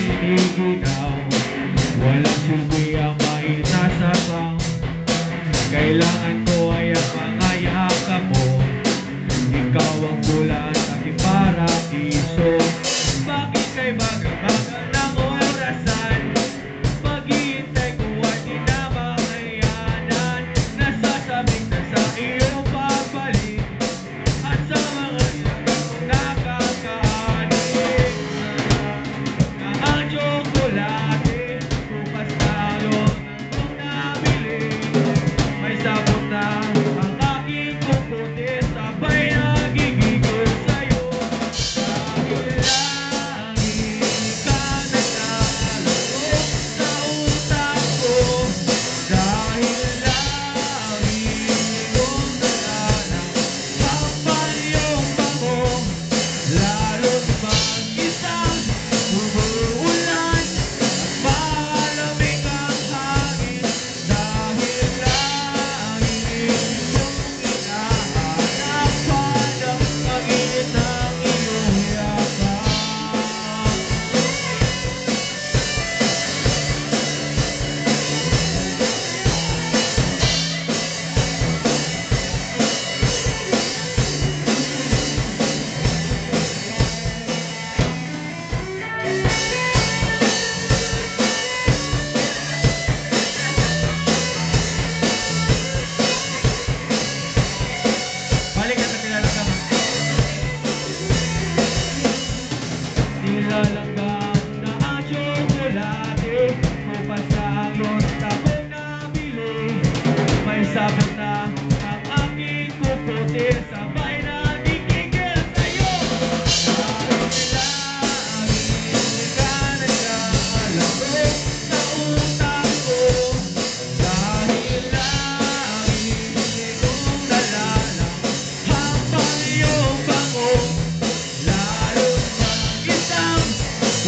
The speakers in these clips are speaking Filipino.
siniginaw. Walang silbi ang maitasasaw. Kailangan ko ay ang mga yakap mo. Ikaw ang bulan sa aking paraiso. Bakit kay bagal-bagal ng orasan? Paghihintay ko ay di na makayanan. Nasasabik na sa iyong pagbalik at sa mga iyong nakakaanin. Na ang tsokolate bukas talo ng nabili. May sabot na ang aking kukuti, sabay nagigigil sa'yo. Dahil lagi ka naglalaro sa utak ko. Dahil lagi kong nalalaman yung bango. Lalo't mag-isang umuulan at malamig ang hangin. Dahil lagi kong hinahanapan ang init ng iyong yakap. Balik at nakilala ka. Nilalanggam na ang tsokolate upang sa iyong takong nabili. May sabot na ang aking kukuti, sabay nagigigil sa'yo. Dahil lagi ka naglalaro sa utak ko. Dahil lagi kong nalalaman habang iyong bango. Lalo't mag-isang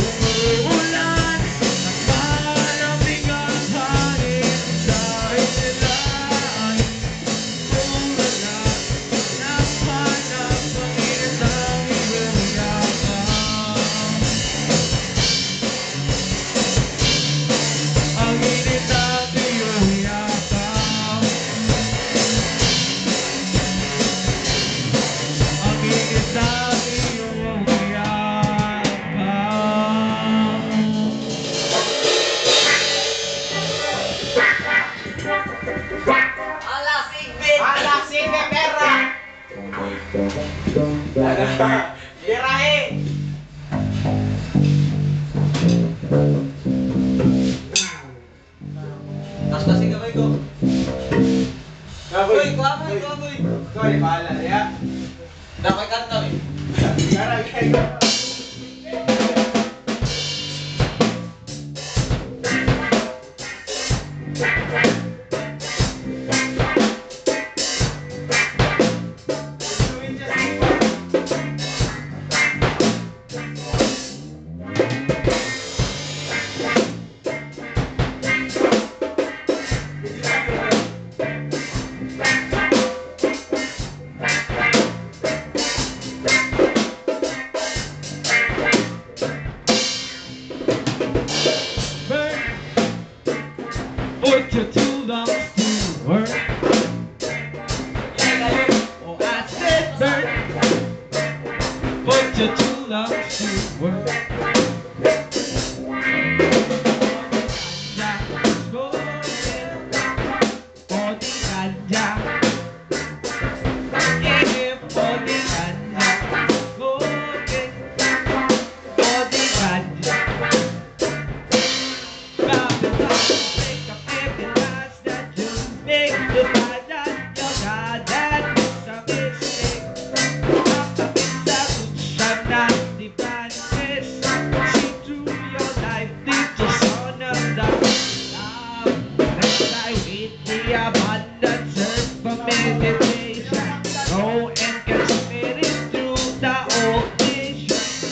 umuulan at malamig ang hangin. Dahil lagi kong nalalaman ang init ng iyong yakap. Ang init ng iyong yakap. Ang init ng iyong yakap. Ala, Sigbit! Ala, sige, pera! Birahe! Tas-tas yung kamay ko. Gaboy! Uy, kamoy, kamoy. Koy, bahala niya. Dapat kanta eh. Karagay! Put your two lungs to work. Oh, I said, Bert, put your two lungs to work. Ganja, smoking, for the ganja. Yeah, for the ganja, smoking, for the ganja. Grab the top, break up every lies that you make. The find that you got that is a mistake. Solution not the brightness. See through your life, think the son of the love. That's why with the abundance search for meditation. Go and get spirit through the ocean.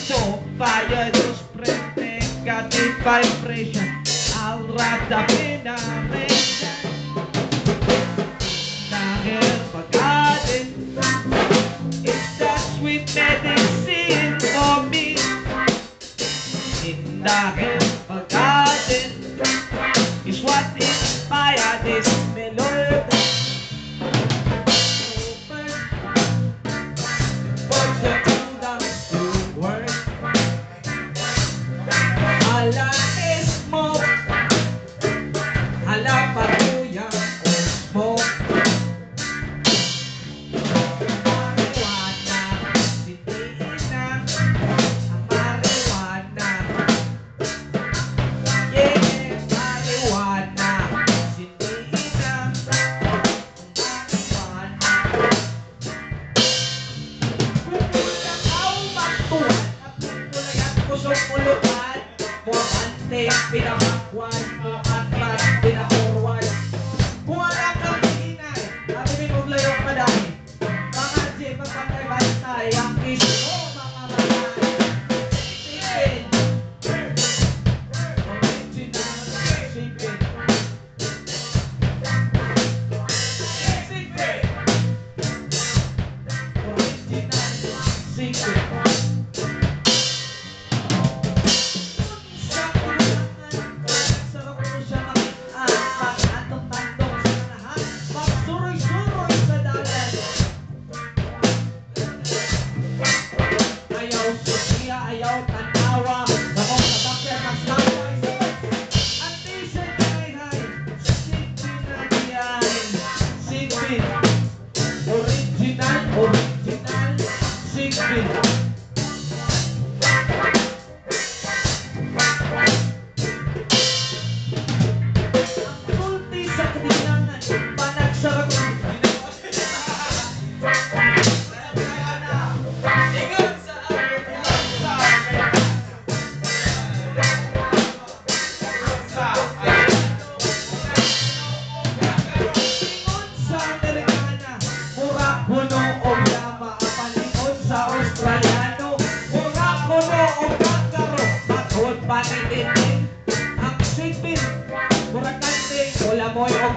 So fire just spread negative vibration. I'll rather be narration. Dahil pag-atin, it's the sweet medicine for me. Dahil Pinating, pinabakwan, atras, pinaforward. Kung alam kang hinay, narinig kong layo ka dahil. Mga J, pagpantay-bantay, ang kiso mo, mga matay. Sipin. Original, sipin. Sipin. Original, sipin. Ayaw tanawa na kung sabakya maslaway at isa'y hay-hay sipin na diyan sipin original sipin ang kulti sa kanilangan panagsarap panitin ang sipin, burakante, wala mo yung